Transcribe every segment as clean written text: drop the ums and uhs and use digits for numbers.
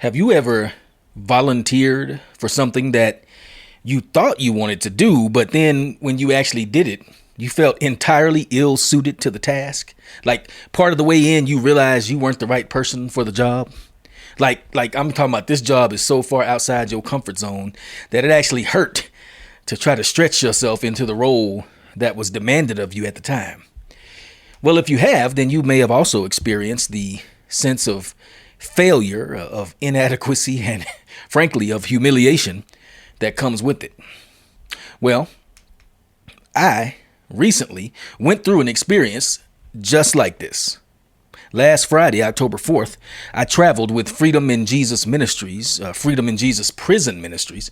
Have you ever volunteered for something that you thought you wanted to do, but then when you actually did it, you felt entirely ill suited to the task? Like part of the way in, you realized you weren't the right person for the job. Like I'm talking about, this job is so far outside your comfort zone that it actually hurt to try to stretch yourself into the role that was demanded of you at the time. Well, if you have, then you may have also experienced the sense of failure, of inadequacy, and frankly, of humiliation that comes with it. Well, I recently went through an experience just like this. Last Friday, October 4th, I traveled with Freedom in Jesus Ministries, Freedom in Jesus Prison Ministries,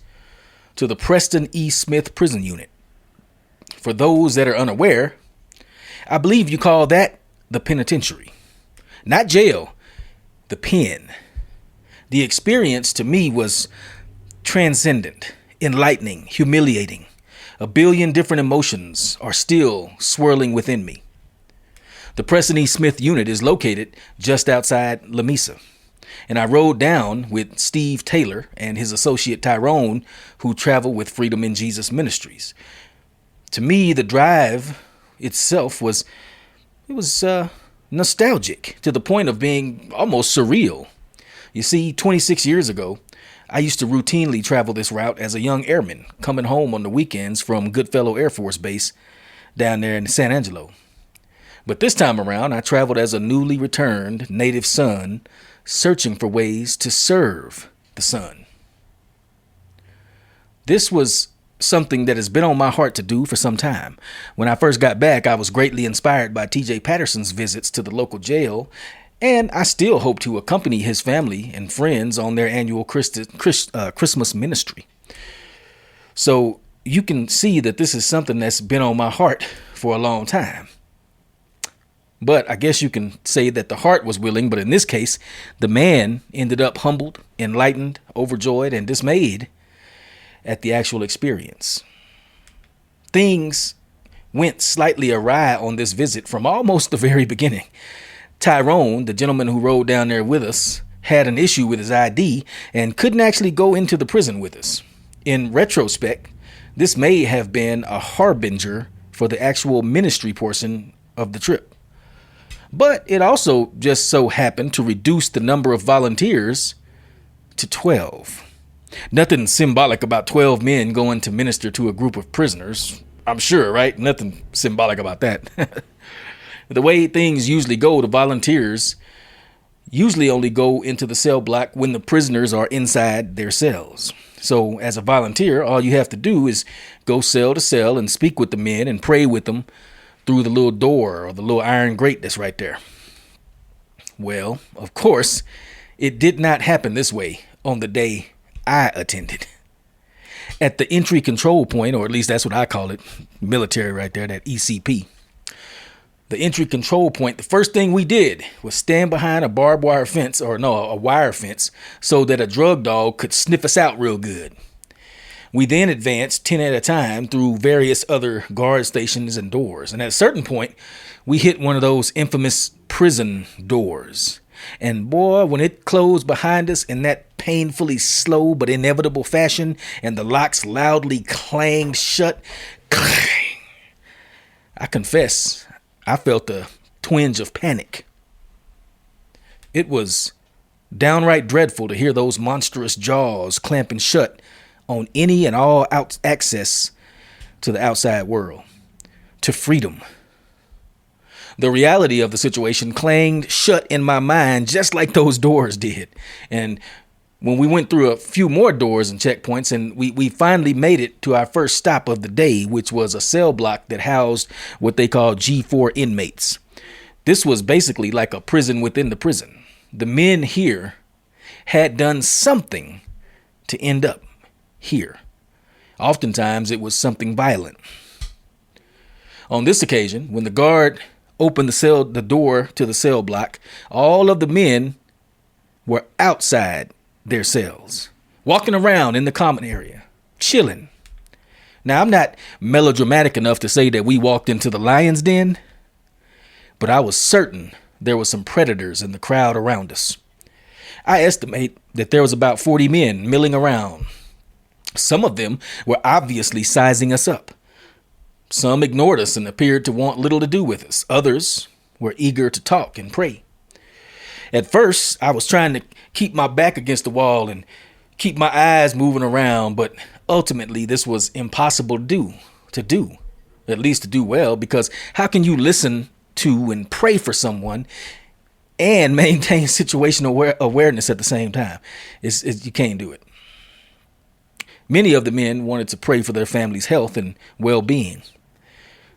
to the Preston E Smith Prison Unit. For those that are unaware, I believe you call that the penitentiary. Not jail, the pen. The experience to me was transcendent, enlightening, humiliating. A billion different emotions are still swirling within me. The Preston E Smith unit is located just outside Lamesa, and I rode down with Steve Taylor and his associate Tyrone, who travel with Freedom in Jesus Ministries. To me, the drive itself was nostalgic to the point of being almost surreal. You see, 26 years ago, I used to routinely travel this route as a young airman, coming home on the weekends from Goodfellow Air Force Base down there in San Angelo. But this time around, I traveled as a newly returned native son, searching for ways to serve the sun. This was something that has been on my heart to do for some time. When I first got back, I was greatly inspired by TJ Patterson's visits to the local jail, and I still hope to accompany his family and friends on their annual Christmas ministry. So you can see that this is something that's been on my heart for a long time. But I guess you can say that the heart was willing, but in this case, the man ended up humbled, enlightened, overjoyed, and dismayed at the actual experience. Things went slightly awry on this visit from almost the very beginning. Tyrone, the gentleman who rode down there with us, had an issue with his ID and couldn't actually go into the prison with us. In retrospect, this may have been a harbinger for the actual ministry portion of the trip. But it also just so happened to reduce the number of volunteers to 12. Nothing symbolic about 12 men going to minister to a group of prisoners. I'm sure, right? Nothing symbolic about that. The way things usually go, the volunteers usually only go into the cell block when the prisoners are inside their cells. So as a volunteer, all you have to do is go cell to cell and speak with the men and pray with them through the little door or the little iron grate that's right there. Well, of course, it did not happen this way on the day I attended. At the entry control point, or at least that's what I call it, military right there, that ECP. The entry control point, the first thing we did was stand behind a barbed wire fence, a wire fence, so that a drug dog could sniff us out real good. We then advanced 10 at a time through various other guard stations and doors. And at a certain point, we hit one of those infamous prison doors. And boy, when it closed behind us in that painfully slow but inevitable fashion, and the locks loudly clanged shut, I confess, I felt a twinge of panic. It was downright dreadful to hear those monstrous jaws clamping shut on any and all access to the outside world, to freedom. The reality of the situation clanged shut in my mind just like those doors did. And when we went through a few more doors and checkpoints, and we finally made it to our first stop of the day, which was a cell block that housed what they call G4 inmates. This was basically like a prison within the prison. The men here had done something to end up here. Oftentimes it was something violent. On this occasion, when the guard opened the door to the cell block, all of the men were outside their cells, walking around in the common area, chilling. Now, I'm not melodramatic enough to say that we walked into the lion's den, but I was certain there were some predators in the crowd around us. I estimate that there was about 40 men milling around. Some of them were obviously sizing us up. Some ignored us and appeared to want little to do with us. Others were eager to talk and pray. At first, I was trying to keep my back against the wall and keep my eyes moving around, but ultimately this was impossible to do, at least to do well, because how can you listen to and pray for someone and maintain situational awareness at the same time? You can't do it. Many of the men wanted to pray for their family's health and well-being.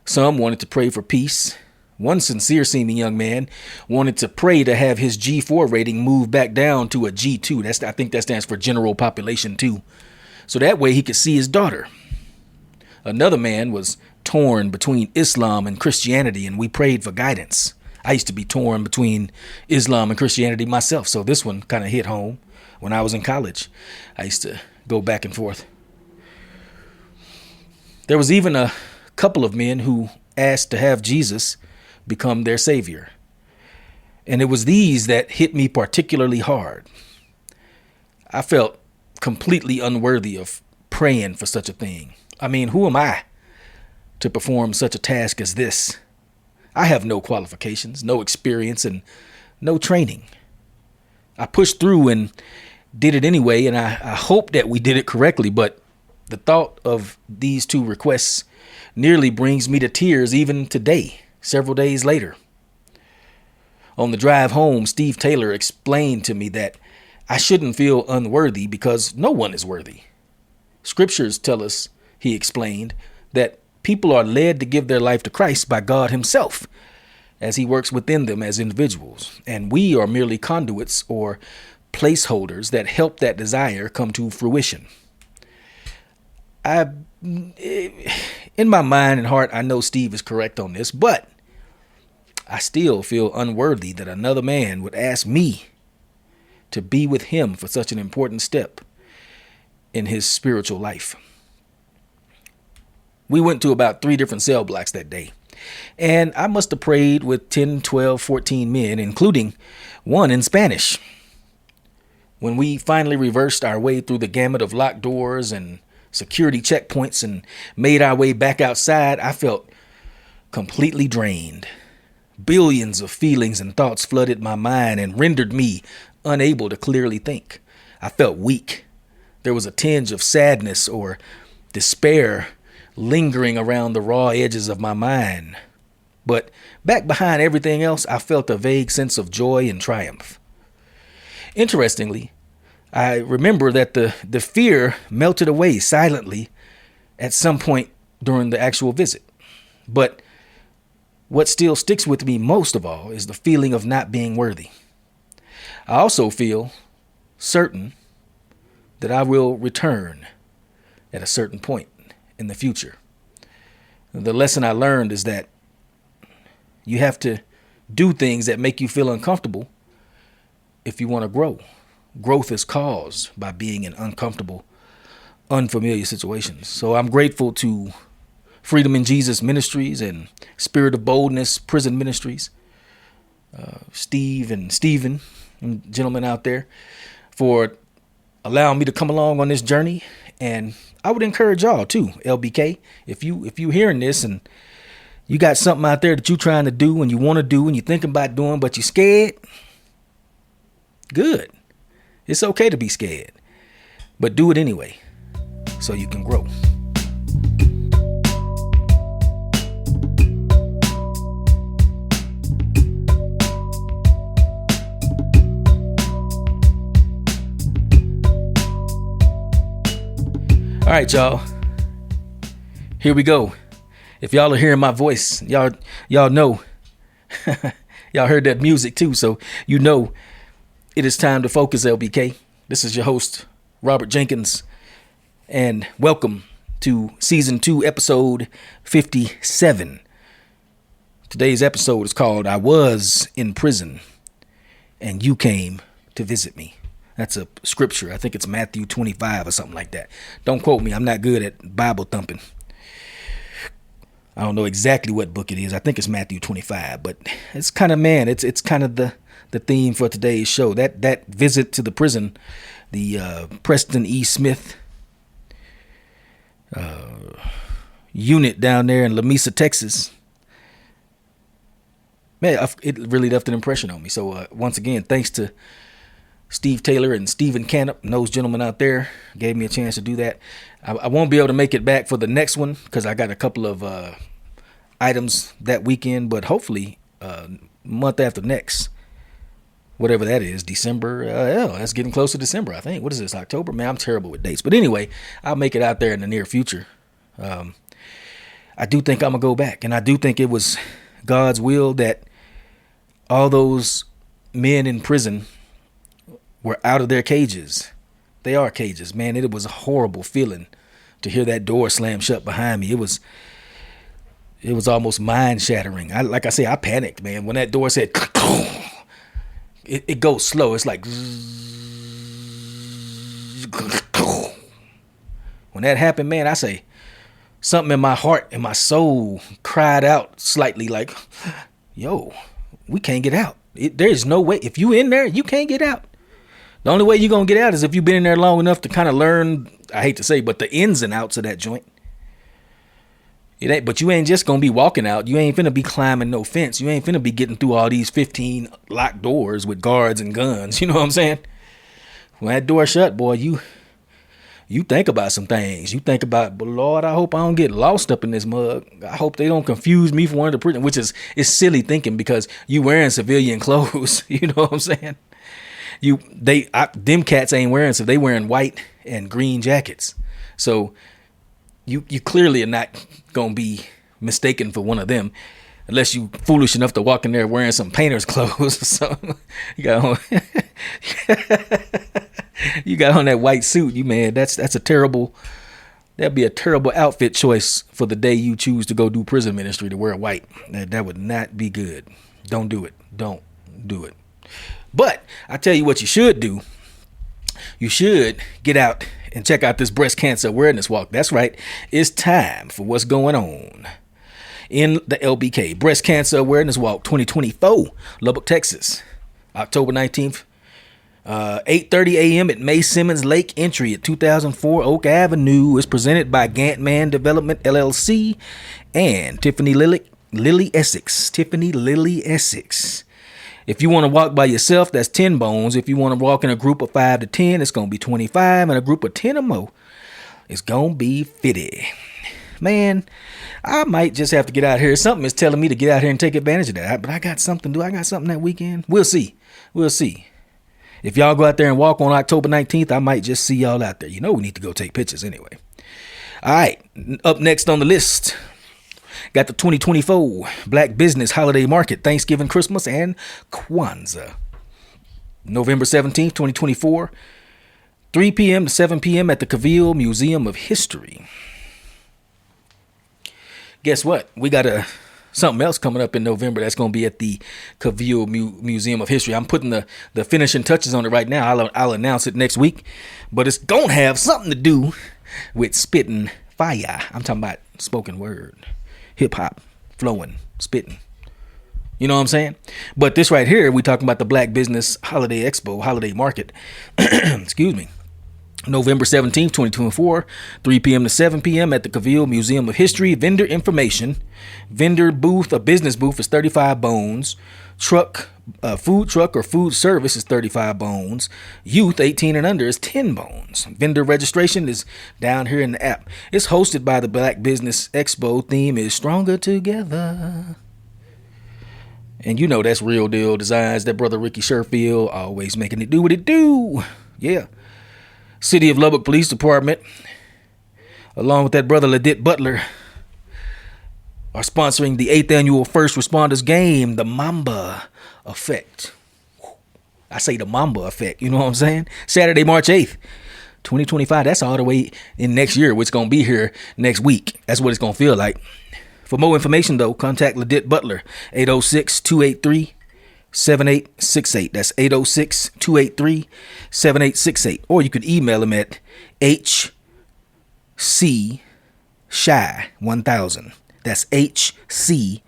Some wanted to pray for peace. One sincere-seeming young man wanted to pray to have his G4 rating move back down to a G2. I think that stands for General Population 2. So that way he could see his daughter. Another man was torn between Islam and Christianity, and we prayed for guidance. I used to be torn between Islam and Christianity myself, so this one kind of hit home. When I was in college, I used to go back and forth. There was even a couple of men who asked to have Jesus become their savior. And it was these that hit me particularly hard. I felt completely unworthy of praying for such a thing. I mean, who am I to perform such a task as this? I have no qualifications, no experience, and no training. I pushed through and did it anyway, and I hope that we did it correctly, but the thought of these two requests nearly brings me to tears even today, several days later. On the drive home, Steve Taylor explained to me that I shouldn't feel unworthy because no one is worthy. Scriptures tell us, he explained, that people are led to give their life to Christ by God himself as he works within them as individuals. And we are merely conduits or placeholders that help that desire come to fruition. In my mind and heart, I know Steve is correct on this, but I still feel unworthy that another man would ask me to be with him for such an important step in his spiritual life. We went to about 3 different cell blocks that day, and I must have prayed with 10, 12, 14 men, including one in Spanish. When we finally reversed our way through the gamut of locked doors and security checkpoints and made our way back outside, I felt completely drained. Billions of feelings and thoughts flooded my mind and rendered me unable to clearly think. I felt weak. There was a tinge of sadness or despair lingering around the raw edges of my mind. But back behind everything else, I felt a vague sense of joy and triumph. Interestingly, I remember that the fear melted away silently at some point during the actual visit. But what still sticks with me most of all is the feeling of not being worthy. I also feel certain that I will return at a certain point in the future. The lesson I learned is that you have to do things that make you feel uncomfortable if you want to grow. Growth is caused by being in uncomfortable, unfamiliar situations. So I'm grateful to Freedom in Jesus Ministries and Spirit of Boldness Prison Ministries, Steve and Stephen, and gentlemen out there, for allowing me to come along on this journey. And I would encourage y'all too, LBK, if you hearing this and you got something out there that you're trying to do and you want to do and you're thinking about doing, but you're scared, good. It's okay to be scared, but do it anyway so you can grow. All right, y'all. Here we go. If y'all are hearing my voice, y'all know. Y'all heard that music too, so you know it is time to focus, LBK. This is your host, Robert Jenkins, and welcome to Season 2, Episode 57. Today's episode is called I Was in Prison, and You Came to Visit Me. That's a scripture. I think it's Matthew 25 or something like that. Don't quote me. I'm not good at Bible thumping. I don't know exactly what book it is. I think it's Matthew 25, but it's kind of, man, it's kind of the theme for today's show. That visit to the prison, the Preston E. Smith unit down there in Lamesa, Texas. Man, it really left an impression on me. So once again, thanks to Steve Taylor and Stephen Canup, and those gentlemen out there gave me a chance to do that. I won't be able to make it back for the next one because I got a couple of items that weekend, but hopefully month after next, whatever that is, December. That's getting close to December, I think. What is this, October? Man, I'm terrible with dates. But anyway, I'll make it out there in the near future. I do think I'm going to go back, and I do think it was God's will that all those men in prison were out of their cages. They are cages, man. It was a horrible feeling to hear that door slam shut behind me. It was almost mind shattering. Like I say, I panicked, man. When that door said, it goes slow. It's like, when that happened, man, I say something in my heart and my soul cried out slightly like, yo, we can't get out. There's no way. If you in there, you can't get out. The only way you're going to get out is if you've been in there long enough to kind of learn, I hate to say, but the ins and outs of that joint. But you ain't just going to be walking out. You ain't finna be climbing no fence. You ain't finna be getting through all these 15 locked doors with guards and guns. You know what I'm saying? When that door shut, boy, you think about some things. You think about, but Lord, I hope I don't get lost up in this mug. I hope they don't confuse me for one of the prison, which is silly thinking because you wearing civilian clothes. You know what I'm saying? Them cats ain't wearing, so they wearing white and green jackets. So you clearly are not gonna be mistaken for one of them, unless you foolish enough to walk in there wearing some painter's clothes or something. You got on, you got on that white suit. That'd be a terrible outfit choice for the day you choose to go do prison ministry, to wear white. That would not be good. Don't do it. Don't do it. But I tell you what you should do. You should get out and check out this breast cancer awareness walk. That's right. It's time for what's going on in the LBK Breast Cancer Awareness Walk 2024, Lubbock, Texas, October 19th, 8:30 a.m. at May Simmons Lake Entry at 2004 Oak Avenue. It's presented by Gantman Development LLC and Tiffany Lily Essex. Tiffany Lily Essex. If you want to walk by yourself, that's 10 bones. If you want to walk in a group of 5 to 10, it's going to be 25. And a group of 10 or more, it's going to be 50. Man, I might just have to get out here. Something is telling me to get out here and take advantage of that. But I got something. Do I got something that weekend? We'll see. We'll see. If y'all go out there and walk on October 19th, I might just see y'all out there. You know we need to go take pictures anyway. All right. Up next on the list, got the 2024 Black Business Holiday Market, Thanksgiving, Christmas, and Kwanzaa. November 17th, 2024, 3 p.m. to 7 p.m. at the Cavill Museum of History. Guess what? We got something else coming up in November that's going to be at the Cavill Museum of History. I'm putting the finishing touches on it right now. I'll announce it next week. But it's going to have something to do with spitting fire. I'm talking about spoken word. Hip hop, flowing, spitting. You know what I'm saying? But this right here, we talking about the Black Business Holiday Expo, Holiday Market. Excuse me. November 17th, 2024, 3 p.m. to 7 p.m. at the Cavill Museum of History. Vendor information. Vendor booth, a business booth is 35 bones. Food truck or food service is 35 bones. Youth 18 and under is 10 bones. Vendor registration is down here in the app. It's hosted by the Black Business Expo. Theme is Stronger Together. And you know that's Real Deal Designs. That brother Ricky Sherfield always making it do what it do. Yeah. City of Lubbock Police Department, along with that brother Ladit Butler, are sponsoring the 8th annual First Responders Game, the Mamba Effect. I say the Mamba Effect, you know what I'm saying? Saturday, March 8th, 2025. That's all the way in next year, which is going to be here next week. That's what it's going to feel like. For more information, though, contact Ladit Butler, 806-283-7868. That's 806-283-7868. Or you could email him at hcshy1000. That's HC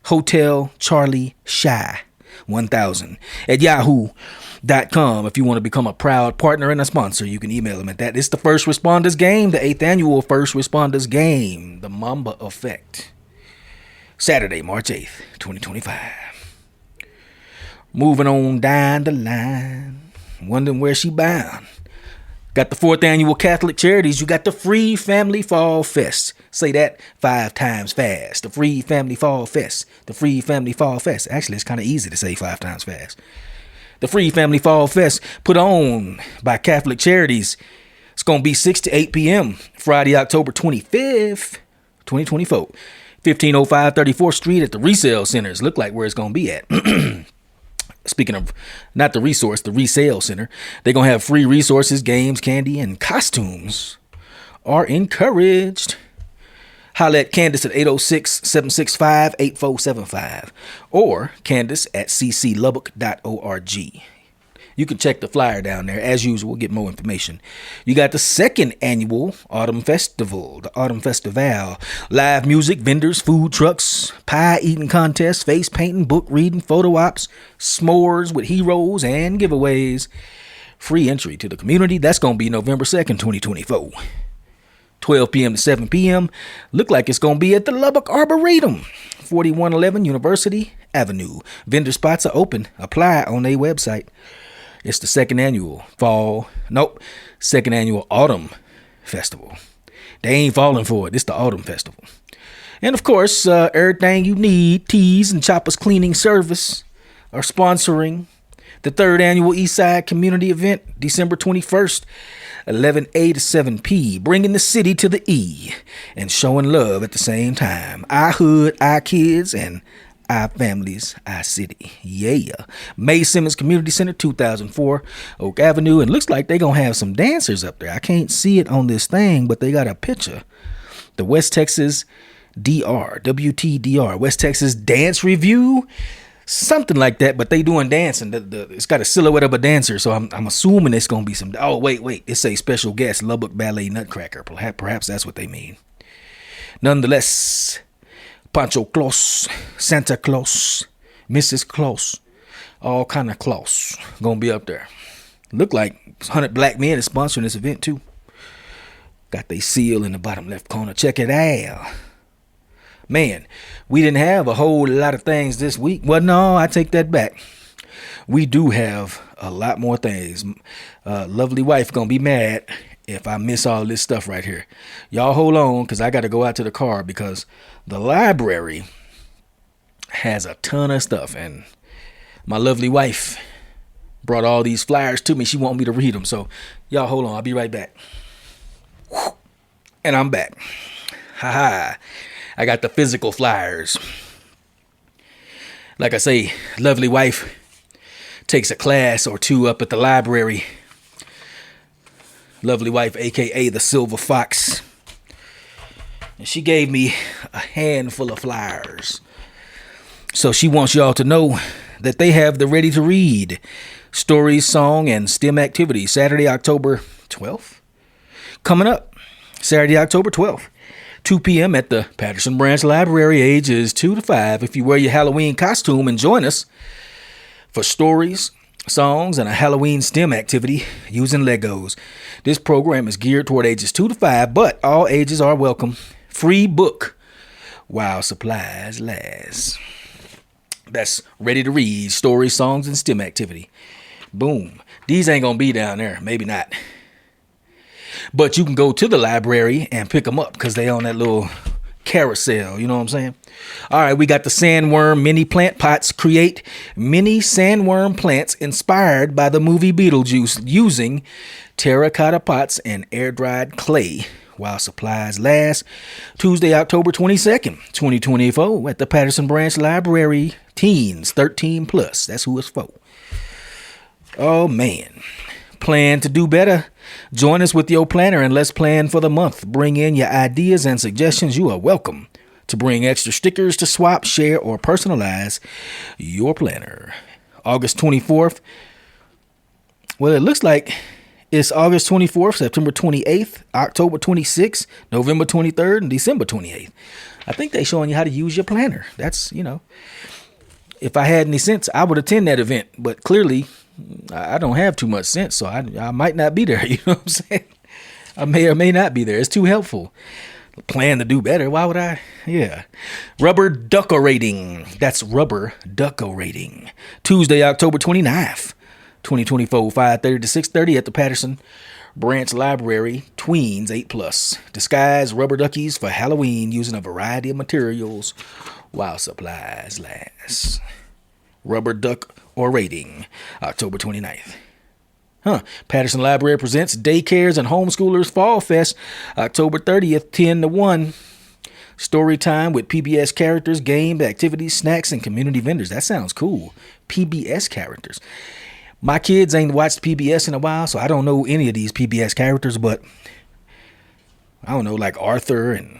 Hotel Charlie Shy 1000 at yahoo.com. If you want to become a proud partner and a sponsor, you can email them at that. It's the First Responders Game, the 8th annual First Responders Game, the Mamba Effect. Saturday, March 8th, 2025. Moving on down the line, wondering where she bound. Got the 4th annual Catholic Charities. You got the Free Family Fall Fest. Say that 5 times fast. The Free Family Fall Fest. The Free Family Fall Fest. Actually, it's kind of easy to say 5 times fast. The Free Family Fall Fest put on by Catholic Charities. It's going to be 6 to 8 p.m. Friday, October 25th, 2024. 1505 34th Street at the Resale Centers. Look like where it's going to be at. Speaking of not the resource, the resale center, they're going to have free resources, games, candy, and costumes are encouraged. Holla at Candace at 806-765-8475 or Candace at cclubbock.org. You can check the flyer down there. As usual, get more information. You got the 2nd annual Autumn Festival, the Autumn Festival. Live music, vendors, food trucks, pie eating contests, face painting, book reading, photo ops, s'mores with heroes, and giveaways. Free entry to the community. That's going to be November 2nd, 2024. 12 p.m. to 7 p.m. Look like it's going to be at the Lubbock Arboretum, 4111 University Avenue. Vendor spots are open. Apply on their website. It's the 2nd annual Autumn Festival. They ain't falling for it. It's the Autumn Festival. And of course, everything you need, Tees and Choppers Cleaning Service are sponsoring the 3rd annual Eastside Community Event, December 21st, 11A to 7P, bringing the city to the E and showing love at the same time. Our hood, our kids, and our families, our city. Yeah. May Simmons Community Center, 2004 Oak Avenue. And looks like they're going to have some dancers up there. I can't see it on this thing, but they got a picture. The West Texas WTDR, West Texas Dance Review. Something like that, but they doing dancing. It's got a silhouette of a dancer, so I'm assuming it's going to be some. Oh, wait. It's a special guest, Lubbock Ballet Nutcracker. Perhaps that's what they mean. Nonetheless, Pancho Claus, Santa Claus, Mrs. Claus, all kind of Claus gonna be up there. Look like 100 Black Men is sponsoring this event too. Got they seal in the bottom left corner. Check it out. Man, we didn't have a whole lot of things this week. Well, no, I take that back. We do have a lot more things. Lovely wife gonna be mad if I miss all this stuff right here. Y'all hold on, because I got to go out to the car because the library has a ton of stuff. And my lovely wife brought all these flyers to me. She want me to read them. So y'all hold on. I'll be right back. And I'm back. I got the physical flyers. Like I say, lovely wife takes a class or two up at the library. Lovely wife, a.k.a. the Silver Fox. And she gave me a handful of flyers. So she wants y'all to know that they have the Ready to Read stories, song, and STEM activities. Saturday, October 12th. Coming up. Saturday, October 12th. 2 p.m. at the Patterson Branch Library, ages 2 to 5. If you wear your Halloween costume and join us for stories, songs, and a Halloween STEM activity using Legos. This program is geared toward ages 2 to 5, but all ages are welcome. Free book while supplies last. That's Ready to Read stories, songs, and STEM activity. Boom. These ain't gonna be down there. Maybe not. But you can go to the library and pick them up because they on that little carousel. You know what I'm saying? All right, we got the sandworm mini plant pots. Create mini sandworm plants inspired by the movie Beetlejuice using terracotta pots and air-dried clay while supplies last. Tuesday, October 22nd, 2024 at the Patterson Branch Library. Teens 13 plus. That's who it's for. Oh, man. Plan to do better? Join us with your planner and let's plan for the month. Bring in your ideas and suggestions. You are welcome to bring extra stickers to swap, share, or personalize your planner. August 24th. Well, it looks like it's August 24th, September 28th, October 26th, November 23rd, and December 28th. I think they showing you how to use your planner. That's, if I had any sense, I would attend that event. But clearly, I don't have too much sense, so I might not be there. You know what I'm saying? I may or may not be there. It's too helpful. Plan to do better. Why would I? Yeah. Rubber decorating. That's rubber decorating. Tuesday, October 29th, 2024, 5:30 to 6:30 at the Patterson Branch Library. Tweens 8+. Disguise rubber duckies for Halloween using a variety of materials while supplies last. Rubber duck orating. October 29th. Patterson Library presents Daycares and Homeschoolers Fall Fest, October 30th, 10 to 1. Story time with PBS characters, game, activities, snacks, and community vendors. That sounds cool. PBS characters. My kids ain't watched PBS in a while, so I don't know any of these PBS characters, but I don't know, like Arthur and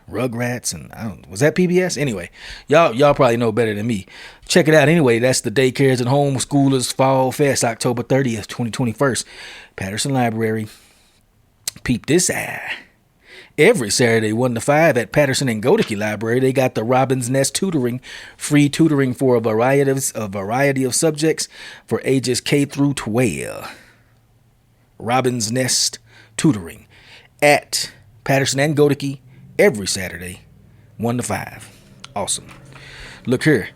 Rugrats, and was that PBS? Anyway, y'all probably know better than me. Check it out anyway. That's the Daycares and Homeschoolers Fall Fest, October 30th, 2021. Patterson Library. Peep this eye. Every Saturday, 1 to 5 at Patterson and Godeke Library, they got the Robin's Nest Tutoring, free tutoring for a variety of subjects for ages K through 12. Robin's Nest Tutoring at Patterson and Godeke every Saturday, 1 to 5. Awesome. Look here.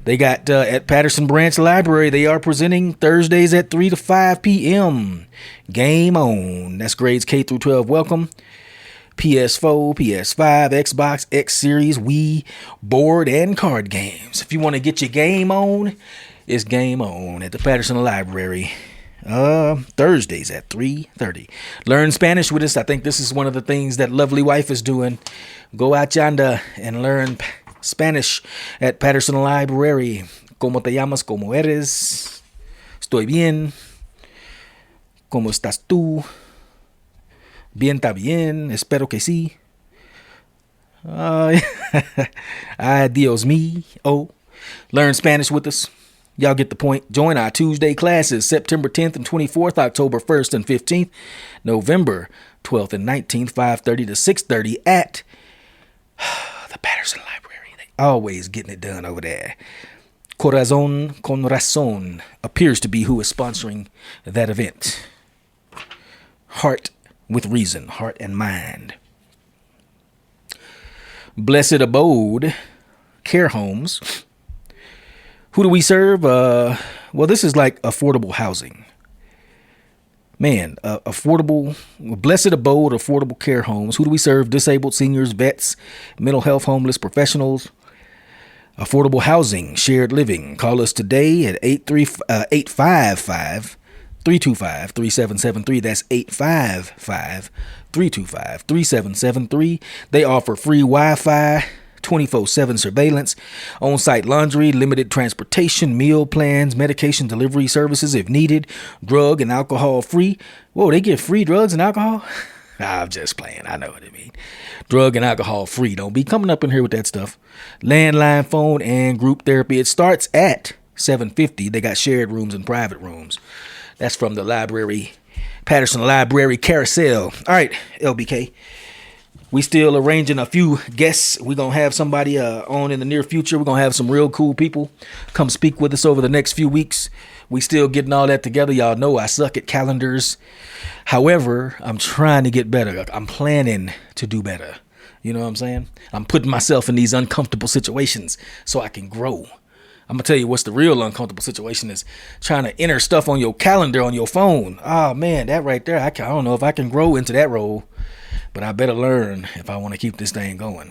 They got at Patterson Branch Library, they are presenting Thursdays at 3 to 5 p.m. Game On. That's grades K through 12. Welcome. PS4, PS5, Xbox, X Series, Wii, board, and card games. If you want to get your game on, it's Game On at the Patterson Library. Thursdays at 3:30. Learn Spanish with us. I think this is one of the things that lovely wife is doing. Go out yonder and learn Spanish at Patterson Library. ¿Cómo te llamas? ¿Cómo eres? Estoy bien. ¿Cómo estás tú? Bien, está bien. Espero que sí. Ay, Dios mío. Learn Spanish with us. Y'all get the point. Join our Tuesday classes September 10th and 24th, October 1st and 15th, November 12th and 19th, 5:30 to 6:30 at the Patterson Library. They always getting it done over there. Corazon con Razón appears to be who is sponsoring that event. Heart with reason, heart and mind. Blessed Abode Care Homes. Who do we serve? Well, this is like affordable housing. Man, affordable, Blessed Abode, affordable care homes. Who do we serve? Disabled, seniors, vets, mental health, homeless, professionals. Affordable housing, shared living. Call us today at 855-325-3773. That's 855-325-3773. They offer free Wi-Fi, 24/7 surveillance, on-site laundry, limited transportation, meal plans, medication delivery services if needed, drug and alcohol free. Whoa, they give free drugs and alcohol? I'm just playing. I know what I mean. Drug and alcohol free. Don't be coming up in here with that stuff. Landline phone and group therapy. It starts at $750. They got shared rooms and private rooms. That's from the library, Patterson Library Carousel. All right, LBK. We still arranging a few guests. We're going to have somebody on in the near future. We're going to have some real cool people come speak with us over the next few weeks. We still getting all that together. Y'all know I suck at calendars. However, I'm trying to get better. I'm planning to do better. You know what I'm saying? I'm putting myself in these uncomfortable situations so I can grow. I'm going to tell you what's the real uncomfortable situation is trying to enter stuff on your calendar on your phone. Oh, man, that right there. I don't know if I can grow into that role. But I better learn if I want to keep this thing going.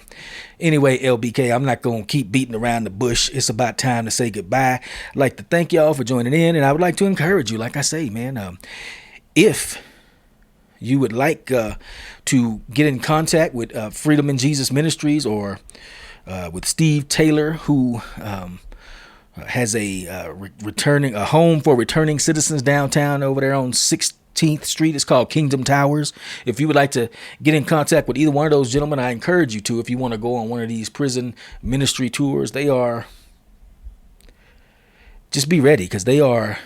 Anyway, LBK, I'm not going to keep beating around the bush. It's about time to say goodbye. I'd like to thank y'all for joining in, and I would like to encourage you, like I say, man, if you would like to get in contact with Freedom in Jesus Ministries or with Steve Taylor, who has a home for returning citizens downtown over there on 16th Street. It's called Kingdom Towers. If you would like to get in contact with either one of those gentlemen, I encourage you to. If you want to go on one of these prison ministry tours, just be ready, because they are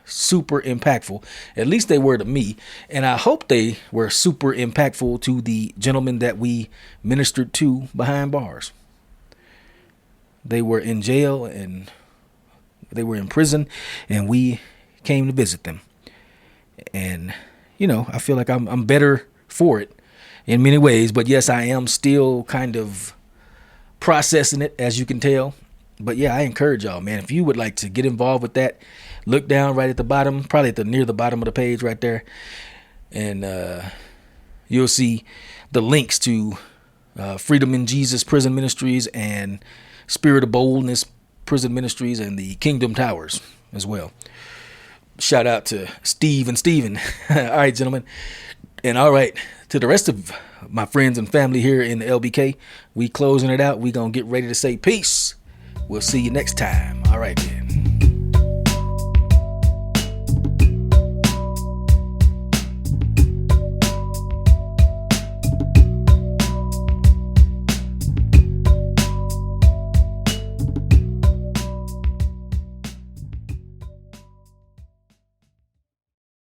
super impactful. At least they were to me. And I hope they were super impactful to the gentlemen that we ministered to behind bars. They were in jail and they were in prison, and we came to visit them. And, I feel like I'm better for it in many ways. But yes, I am still kind of processing it, as you can tell. But yeah, I encourage y'all, man, if you would like to get involved with that, look down right at the bottom, probably near the bottom of the page right there. And you'll see the links to Freedom in Jesus Prison Ministries and Spirit of Boldness Prison Ministries and the Kingdom Towers as well. Shout out to Steve and Steven. All right, gentlemen. And all right, to the rest of my friends and family here in the LBK, we closing it out. We going to get ready to say peace. We'll see you next time. All right, then.